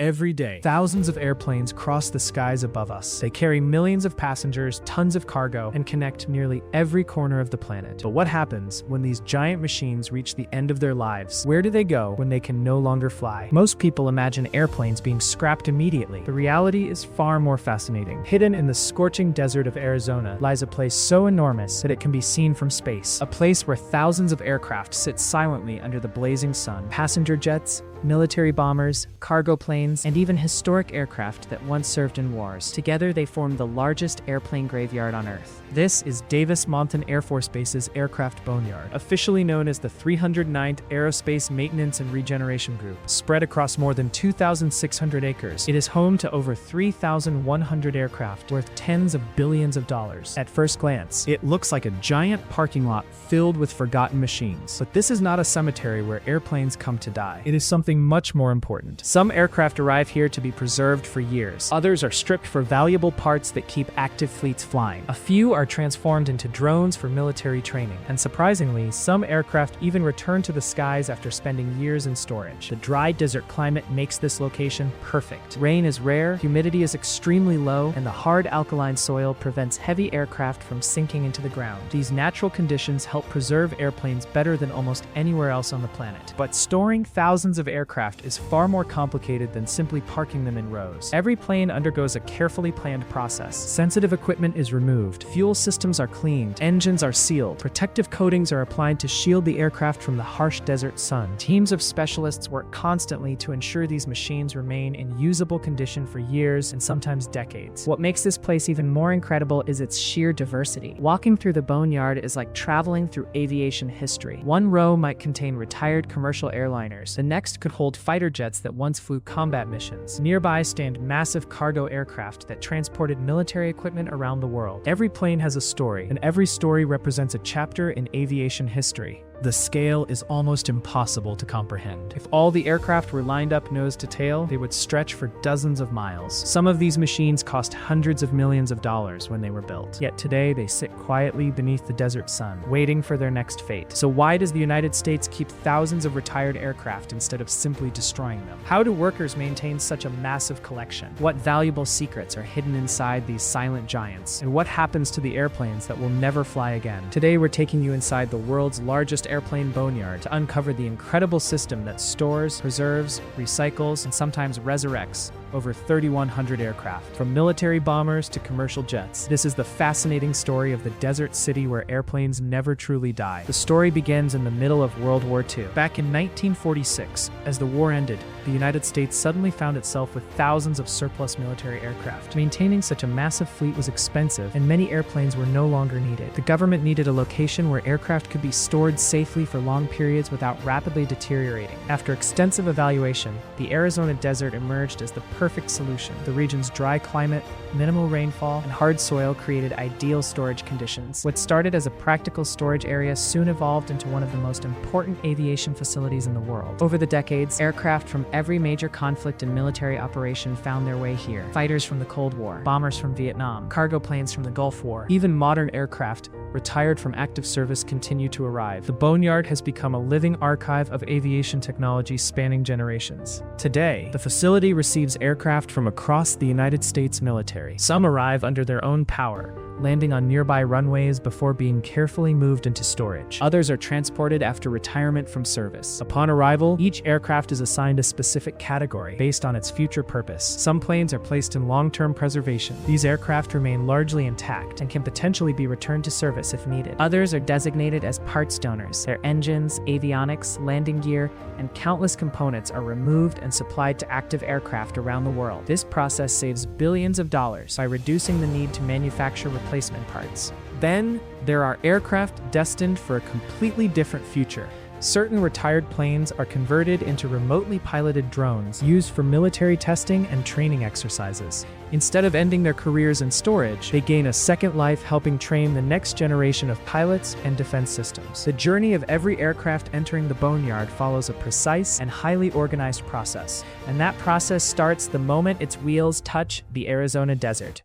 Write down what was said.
Every day, thousands of airplanes cross the skies above us. They carry millions of passengers, tons of cargo, and connect nearly every corner of the planet. But what happens when these giant machines reach the end of their lives? Where do they go when they can no longer fly? Most people imagine airplanes being scrapped immediately. The reality is far more fascinating. Hidden in the scorching desert of Arizona lies a place so enormous that it can be seen from space. A place where thousands of aircraft sit silently under the blazing sun. Passenger jets, military bombers, cargo planes, and even historic aircraft that once served in wars. Together, they form the largest airplane graveyard on Earth. This is Davis-Monthan Air Force Base's aircraft boneyard, officially known as the 309th Aerospace Maintenance and Regeneration Group. Spread across more than 2,600 acres, it is home to over 3,100 aircraft worth tens of billions of dollars. At first glance, it looks like a giant parking lot filled with forgotten machines. But this is not a cemetery where airplanes come to die. It is something much more important. Some aircraft arrive here to be preserved for years. Others are stripped for valuable parts that keep active fleets flying. A few are transformed into drones for military training. And surprisingly, some aircraft even return to the skies after spending years in storage. The dry desert climate makes this location perfect. Rain is rare, humidity is extremely low, and the hard alkaline soil prevents heavy aircraft from sinking into the ground. These natural conditions help preserve airplanes better than almost anywhere else on the planet. But storing thousands of aircraft is far more complicated than simply parking them in rows. Every plane undergoes a carefully planned process. Sensitive equipment is removed, fuel systems are cleaned, engines are sealed, protective coatings are applied to shield the aircraft from the harsh desert sun. Teams of specialists work constantly to ensure these machines remain in usable condition for years and sometimes decades. What makes this place even more incredible is its sheer diversity. Walking through the boneyard is like traveling through aviation history. One row might contain retired commercial airliners, the next could hold fighter jets that once flew combat missions. Nearby stand massive cargo aircraft that transported military equipment around the world. Every plane has a story, and every story represents a chapter in aviation history. The scale is almost impossible to comprehend. If all the aircraft were lined up nose to tail, they would stretch for dozens of miles. Some of these machines cost hundreds of millions of dollars when they were built. Yet today, they sit quietly beneath the desert sun, waiting for their next fate. So why does the United States keep thousands of retired aircraft instead of simply destroying them? How do workers maintain such a massive collection? What valuable secrets are hidden inside these silent giants? And what happens to the airplanes that will never fly again? Today, we're taking you inside the world's largest airplane boneyard to uncover the incredible system that stores, preserves, recycles, and sometimes resurrects over 3,100 aircraft, from military bombers to commercial jets. This is the fascinating story of the desert city where airplanes never truly die. The story begins in the middle of World War II. Back in 1946, as the war ended, the United States suddenly found itself with thousands of surplus military aircraft. Maintaining such a massive fleet was expensive, and many airplanes were no longer needed. The government needed a location where aircraft could be stored safely for long periods without rapidly deteriorating. After extensive evaluation, the Arizona desert emerged as the perfect solution. The region's dry climate, minimal rainfall, and hard soil created ideal storage conditions. What started as a practical storage area soon evolved into one of the most important aviation facilities in the world. Over the decades, aircraft from every major conflict and military operation found their way here. Fighters from the Cold War, bombers from Vietnam, cargo planes from the Gulf War, even modern aircraft retired from active service continue to arrive. The boneyard has become a living archive of aviation technology spanning generations. Today, the facility receives aircraft from across the United States military. Some arrive under their own power, landing on nearby runways before being carefully moved into storage. Others are transported after retirement from service. Upon arrival, each aircraft is assigned a specific category based on its future purpose. Some planes are placed in long-term preservation. These aircraft remain largely intact and can potentially be returned to service if needed. Others are designated as parts donors. Their engines, avionics, landing gear, and countless components are removed and supplied to active aircraft around the world. This process saves billions of dollars by reducing the need to manufacture replacement parts. Then, there are aircraft destined for a completely different future. Certain retired planes are converted into remotely piloted drones used for military testing and training exercises. Instead of ending their careers in storage, they gain a second life helping train the next generation of pilots and defense systems. The journey of every aircraft entering the boneyard follows a precise and highly organized process, and that process starts the moment its wheels touch the Arizona desert.